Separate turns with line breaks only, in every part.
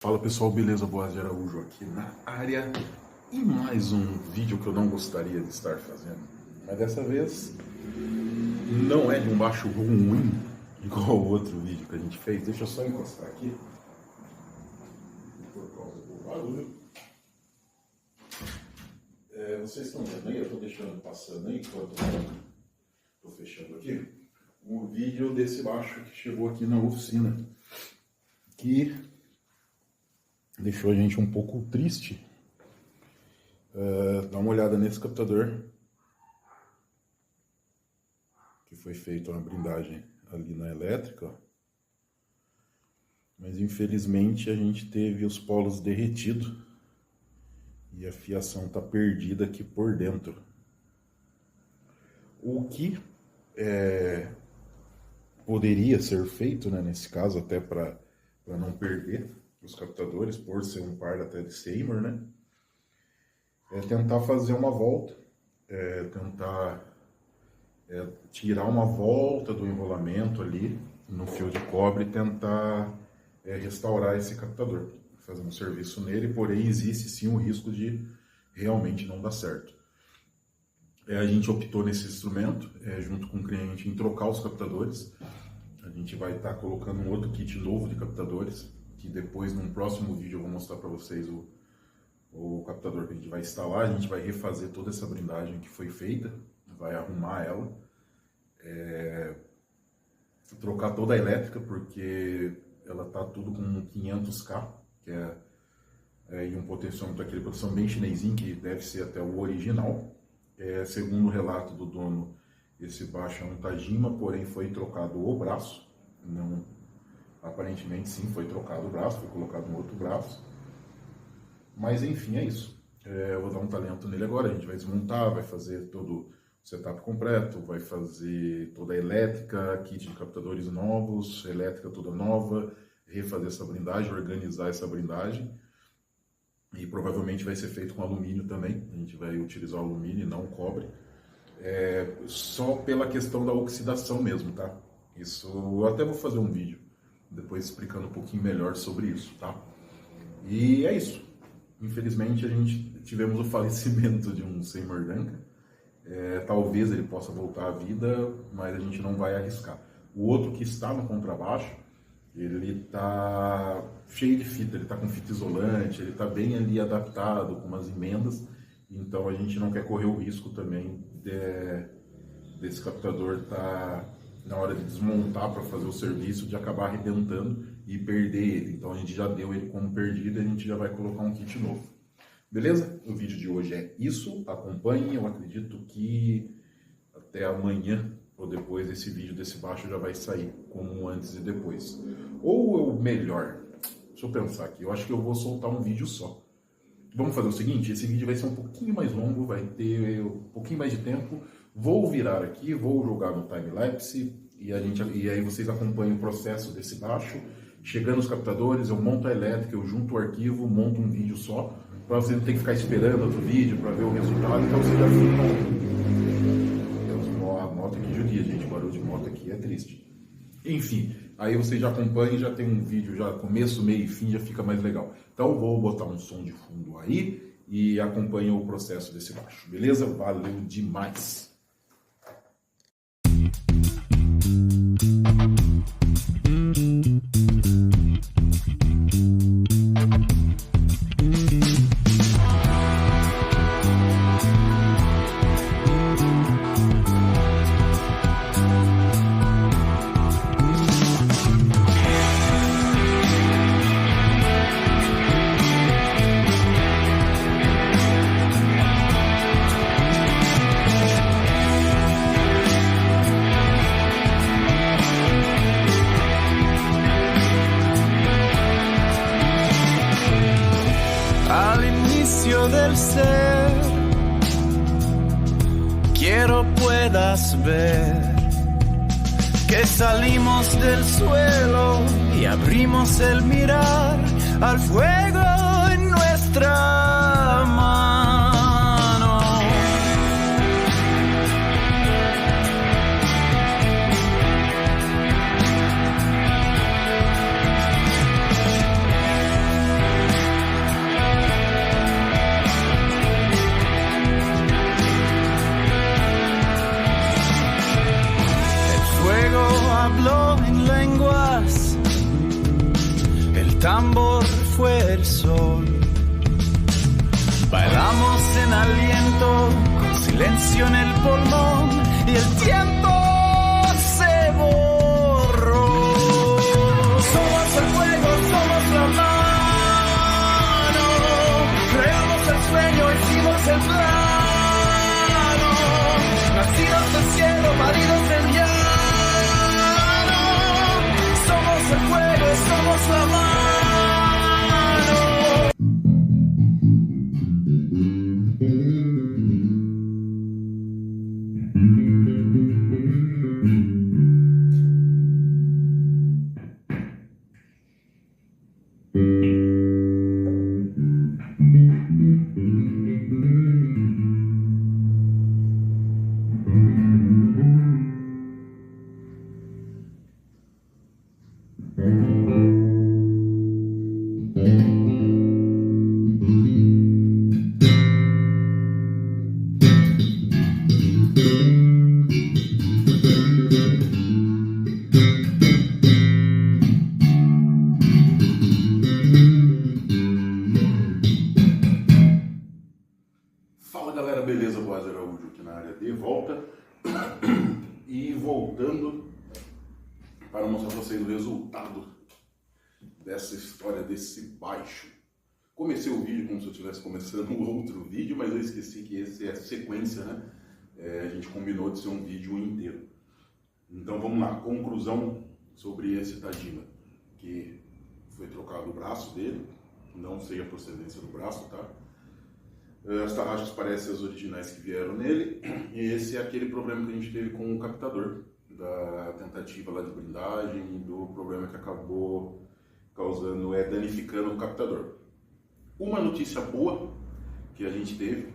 Fala pessoal, beleza? Boas de Araújo aqui na área e mais um vídeo que eu não gostaria de estar fazendo, mas dessa vez não é de um baixo ruim igual o outro vídeo que a gente fez. Deixa eu só encostar aqui por causa do barulho. Vocês estão vendo aí? Eu estou deixando passando aí enquanto estou fechando aqui um vídeo desse baixo que chegou aqui na oficina, que deixou a gente um pouco triste. Dá uma olhada nesse captador, que foi feita uma blindagem ali na elétrica, mas infelizmente a gente teve os polos derretidos e a fiação está perdida aqui por dentro. O que poderia ser feito, né, nesse caso, até para não perder os captadores, por ser um par até de Seymour, né? É tentar fazer uma volta, tentar tirar uma volta do enrolamento ali no fio de cobre e tentar restaurar esse captador, fazer um serviço nele, porém existe sim o risco de realmente não dar certo. A gente optou nesse instrumento, junto com o cliente, em trocar os captadores. A gente vai estar colocando um outro kit novo de captadores, que depois, num próximo vídeo, eu vou mostrar para vocês o captador que a gente vai instalar. A gente vai refazer toda essa blindagem que foi feita, vai arrumar ela, trocar toda a elétrica, porque ela tá tudo com 500K, que e um potenciômetro daquele produção bem chinesinho, que deve ser até o original. Segundo o relato do dono, esse baixo é um Tajima, porém foi trocado o braço. Não, aparentemente sim, foi trocado o braço, foi colocado um outro braço. Mas enfim, é isso. Eu vou dar um talento nele agora, a gente vai desmontar, vai fazer todo o setup completo, vai fazer toda a elétrica, kit de captadores novos, elétrica toda nova, refazer essa blindagem, organizar essa blindagem. E provavelmente vai ser feito com alumínio também, a gente vai utilizar o alumínio e não o cobre. Só pela questão da oxidação mesmo, tá? Isso eu até vou fazer um vídeo depois explicando um pouquinho melhor sobre isso, tá? E é isso. Infelizmente a gente tivemos o falecimento de um Seymour Duncan. Talvez ele possa voltar à vida, mas a gente não vai arriscar. O outro que está no contrabaixo, ele tá cheio de fita, ele tá com fita isolante, ele tá bem ali adaptado, com umas emendas, então a gente não quer correr o risco também desse captador tá na hora de desmontar para fazer o serviço, de acabar arrebentando e perder ele. Então a gente já deu ele como perdido e a gente já vai colocar um kit novo. Beleza? O vídeo de hoje é isso, acompanhem, eu acredito que até amanhã ou depois esse vídeo desse baixo já vai sair, como antes e depois. Ou melhor, deixa eu pensar aqui, eu acho que eu vou soltar um vídeo só. Vamos fazer o seguinte, esse vídeo vai ser um pouquinho mais longo, vai ter um pouquinho mais de tempo. Vou virar aqui, vou jogar no time-lapse e aí vocês acompanham o processo desse baixo. Chegando os captadores, eu monto a elétrica, eu junto o arquivo, monto um vídeo só, para você não ter que ficar esperando outro vídeo para ver o resultado, então você já fica... Moto aqui judia, gente, o barulho de moto aqui é triste. Enfim, aí você já acompanha, já tem um vídeo, já começo, meio e fim, já fica mais legal. Então vou botar um som de fundo aí e acompanha o processo desse baixo, beleza? Valeu demais!
Del ser, quiero puedas ver que salimos del suelo y abrimos el mirar al fuego en nuestra mano. tambor fue el sol. Bailamos en aliento, con silencio en el pulmón, y el tiempo se borró. Somos el fuego, somos la mano, creamos el sueño, hicimos el plano, nacidos del cielo, paridos del llano. Somos el fuego, somos la mano.
Fala galera, beleza? Boaz Araújo aqui na área de volta e voltando para mostrar para vocês o resultado dessa história desse baixo. Comecei o vídeo como se eu estivesse começando outro vídeo, mas eu esqueci que esse é a sequência, né? A gente combinou de ser um vídeo inteiro. Então vamos lá, conclusão sobre esse Tajima, que foi trocado o braço dele, não sei a procedência do braço, tá? As tarraxas parecem as originais que vieram nele, e esse é aquele problema que a gente teve com o captador, da tentativa lá de blindagem, do problema que acabou causando, danificando o captador. Uma notícia boa que a gente teve,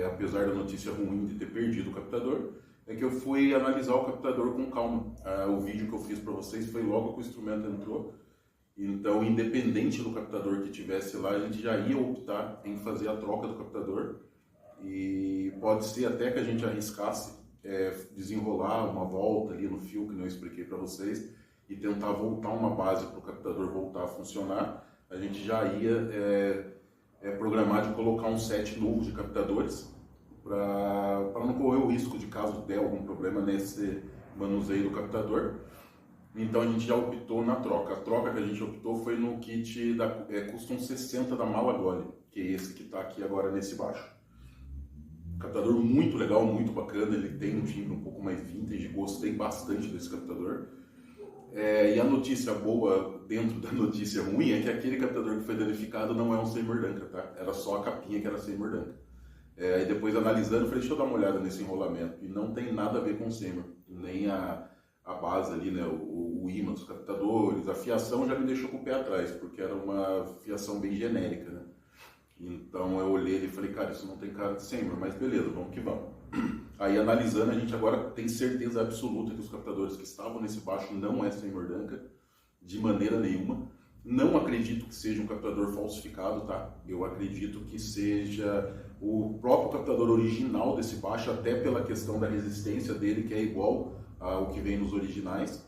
apesar da notícia ruim de ter perdido o captador, é que eu fui analisar o captador com calma. O vídeo que eu fiz para vocês foi logo que o instrumento entrou. Então, independente do captador que tivesse lá, a gente já ia optar em fazer a troca do captador. E pode ser até que a gente arriscasse desenrolar uma volta ali no fio, que eu expliquei para vocês, e tentar voltar uma base para o captador voltar a funcionar. A gente já ia programar de colocar um set novo de captadores para não correr o risco de caso der algum problema nesse manuseio do captador. Então a gente já optou na troca. A troca que a gente optou foi no kit da Custom 60 da Malagoli, que é esse que está aqui agora nesse baixo. Captador muito legal, muito bacana, ele tem um timbre um pouco mais vintage, gostei bastante desse captador. E a notícia boa dentro da notícia ruim é que aquele captador que foi danificado não é um Seymour Duncan, tá? Era só a capinha que era Seymour Duncan. E depois analisando, falei, deixa eu dar uma olhada nesse enrolamento, e não tem nada a ver com Seymour, nem a base ali, né, o imã dos captadores, a fiação já me deixou com o pé atrás, porque era uma fiação bem genérica, né? Então eu olhei e falei, cara, isso não tem cara de Seymour, mas beleza, vamos que vamos. Aí analisando, a gente agora tem certeza absoluta que os captadores que estavam nesse baixo não é Seymour Duncan, de maneira nenhuma. Não acredito que seja um captador falsificado, tá? Eu acredito que seja o próprio captador original desse baixo, até pela questão da resistência dele, que é igual ao que vem nos originais.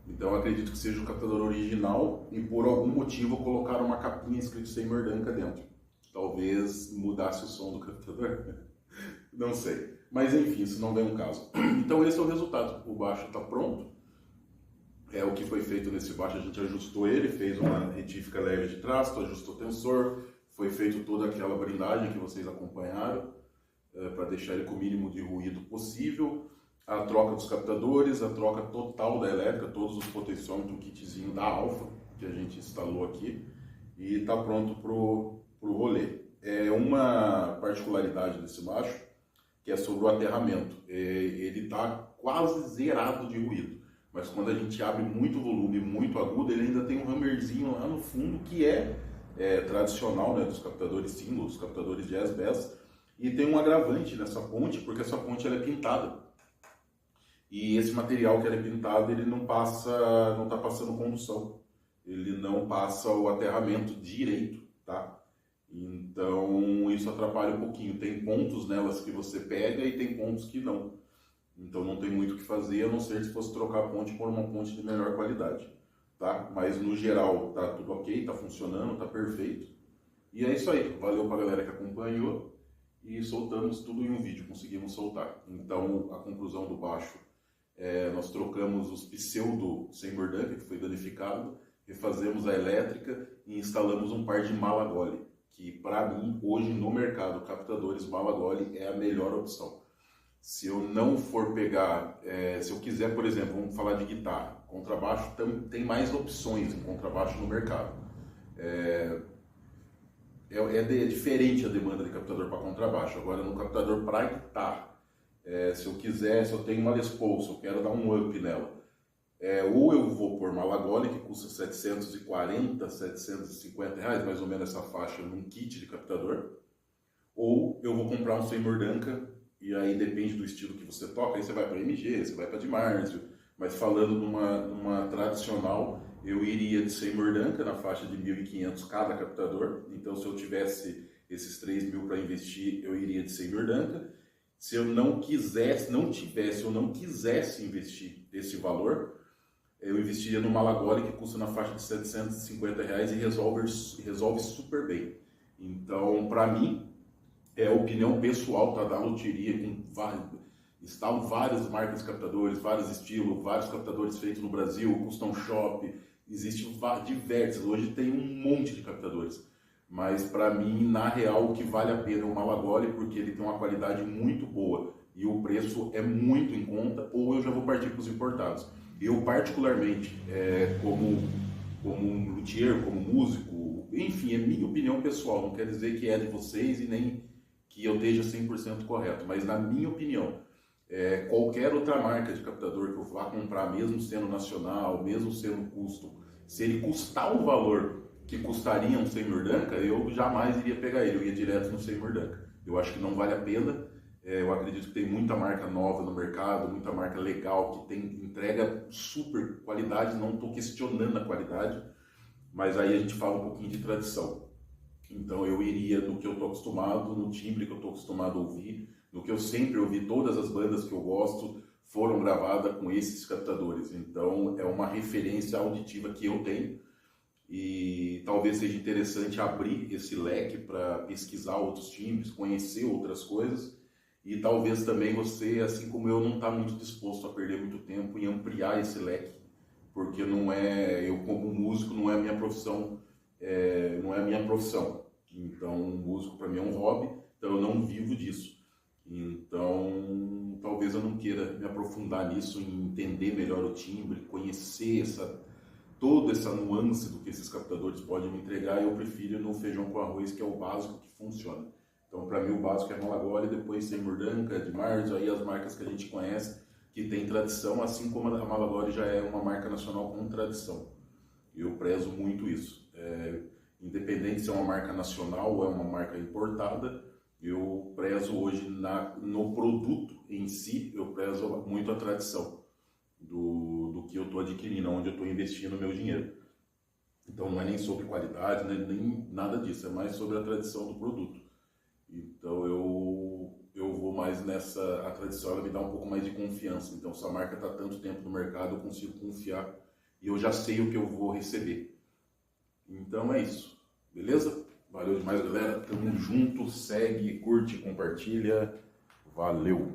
Então eu acredito que seja o captador original e por algum motivo colocaram uma capinha escrito Seymour Duncan dentro. Talvez mudasse o som do captador, não sei. Mas enfim, isso não vem um caso. Então esse é o resultado. O baixo está pronto. O que foi feito nesse baixo, a gente ajustou ele, fez uma retífica leve de trasto, ajustou o tensor, foi feito toda aquela blindagem que vocês acompanharam, para deixar ele com o mínimo de ruído possível. A troca dos captadores, a troca total da elétrica, todos os potenciômetros, o kitzinho da Alfa que a gente instalou aqui, e está pronto para o rolê. Uma particularidade desse baixo, que é sobre o aterramento. Ele está quase zerado de ruído, mas quando a gente abre muito volume, muito agudo, ele ainda tem um hammerzinho lá no fundo, que é tradicional, né, dos captadores single, dos captadores jazz bass, e tem um agravante nessa ponte, porque essa ponte ela é pintada. E esse material que ela é pintado, ele não está passando condução, ele não passa o aterramento direito, tá? Então isso atrapalha um pouquinho. Tem pontos nelas que você pega e tem pontos que não. Então não tem muito o que fazer, a não ser se fosse trocar a ponte por uma ponte de melhor qualidade. tá? Mas no geral tá tudo ok, tá funcionando, tá perfeito. E é isso aí, valeu pra galera que acompanhou e soltamos tudo em um vídeo, conseguimos soltar. Então a conclusão do baixo, nós trocamos os pseudo Seymour Duncan, que foi danificado, refazemos a elétrica e instalamos um par de Malagoli, que para mim hoje no mercado captadores Malagoli é a melhor opção. Se eu não for pegar, se eu quiser, por exemplo, vamos falar de guitarra, contrabaixo tem mais opções em contrabaixo no mercado. É diferente a demanda de captador para contrabaixo. Agora, no captador para guitarra, se eu tenho uma Les Paul, se eu quero dar um up nela, ou eu vou por Malagoli, que custa 740, 750 reais, mais ou menos essa faixa, num kit de captador, ou eu vou comprar um Seymour Duncan, e aí depende do estilo que você toca, aí você vai para MG, você vai para DiMarzio, mas falando numa tradicional, eu iria de Seymour Duncan na faixa de 1.500 cada captador. Então, se eu tivesse esses 3.000 para investir, eu iria de Seymour Duncan. Se eu não quisesse investir esse valor, eu investiria no Malagoli, que custa na faixa de 750 reais e resolve super bem. Então, para mim, é a opinião pessoal, tá? Da loteria, instalo várias marcas de captadores, vários estilos, vários captadores feitos no Brasil, custom shop, existe diversos, hoje tem um monte de captadores, mas para mim, na real, o que vale a pena é o Malagoli, porque ele tem uma qualidade muito boa e o preço é muito em conta, ou eu já vou partir para os importados. Eu particularmente, como um luthier, como músico, enfim, é minha opinião pessoal, não quer dizer que é de vocês e nem que eu esteja 100% correto, mas na minha opinião, qualquer outra marca de captador que eu vá comprar, mesmo sendo nacional, mesmo sendo custom, se ele custar o valor que custaria um Seymour Duncan, eu jamais iria pegar ele, eu ia direto no Seymour Duncan. Eu acho que não vale a pena, eu acredito que tem muita marca nova no mercado, muita marca legal, que entrega super qualidade, não estou questionando a qualidade, mas aí a gente fala um pouquinho de tradição. Então eu iria no que eu estou acostumado, no timbre que eu estou acostumado a ouvir, no que eu sempre ouvi, todas as bandas que eu gosto foram gravadas com esses captadores. Então é uma referência auditiva que eu tenho e talvez seja interessante abrir esse leque para pesquisar outros timbres, conhecer outras coisas e talvez também você, assim como eu, não está muito disposto a perder muito tempo em ampliar esse leque, porque eu como músico não é a minha profissão, Então, músico para mim é um hobby, então eu não vivo disso. Então, talvez eu não queira me aprofundar nisso, em entender melhor o timbre, conhecer toda essa nuance do que esses captadores podem me entregar. Eu prefiro no feijão com arroz, que é o básico que funciona. Então, para mim, o básico é Malagoli, depois Seymour Duncan, DiMarzio, aí as marcas que a gente conhece, que tem tradição, assim como a Malagoli já é uma marca nacional com tradição. Eu prezo muito isso. Independente se é uma marca nacional ou é uma marca importada, eu prezo hoje no produto em si, eu prezo muito a tradição do que eu estou adquirindo, onde eu estou investindo o meu dinheiro. Então não é nem sobre qualidade, nem nada disso, é mais sobre a tradição do produto. Então eu vou mais a tradição ela me dá um pouco mais de confiança. Então se a marca está tanto tempo no mercado, eu consigo confiar e eu já sei o que eu vou receber. Então é isso, beleza? Valeu demais, galera. Tamo junto, segue, curte, compartilha. Valeu!